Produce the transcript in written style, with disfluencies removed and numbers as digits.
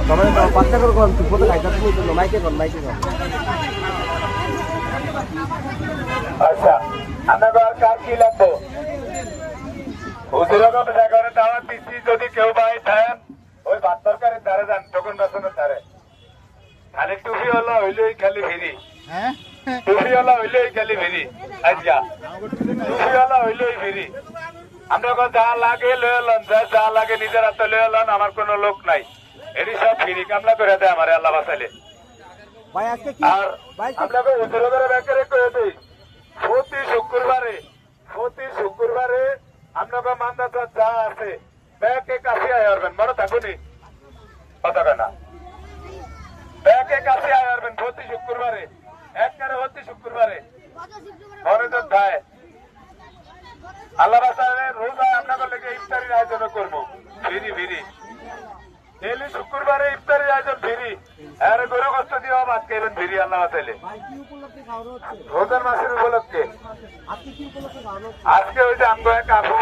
সবাই বাচ্চা করে কোন কোথা খাইতে তুমি তো মাইকে কোন আচ্ছা আপনাকে আর কার কি লাগবে হুজুরের জায়গায় দাওয়াত দিচ্ছি যদি কেউ ভাই থাকেন ওই ভাত তরকারির ধারে যান তখন বেসনের ধারে খালি টুপি হলো হইলেই খালি ফিরি টুপি হলো হইলেই খালি ফিরি আচ্ছা টুপি হলো হইলেই ফিরি আমরা যা লাগে লয়ে লন যা লাগে নিজের হাতে লয়ে লন আমার কোনো লোক নাই এটি সব ফিরি কামলা করে দেয় আমার আল্লাহ বাঁচাইলে আর আপনাকে হুজুরের ব্যাপারে করে দিই প্রতি শুক্রবারে আপনাকে মান্দাতা যা আছে ব্যাগে কাছে আয় আসবেন মনে থাকুনি কথা না ব্যাগে কাছে আয় আসবেন প্রতি শুক্রবারে একবারে প্রতি শুক্রবারে মনে তো ভাই আল্লাহ বাসায় রোজা আপনাকে লেগে ইফতারির আয়োজন করবো ফিরি ডেলি শুক্রবারে ইফতারির আয়োজন ফিরি আরে গরু কষ্ট দিয়ে ভাত খাইবেন ফিরি আল্লাহ বাসাইলে রোজার মাসের উপলক্ষে আজকে ওই যে আমগো এক আপু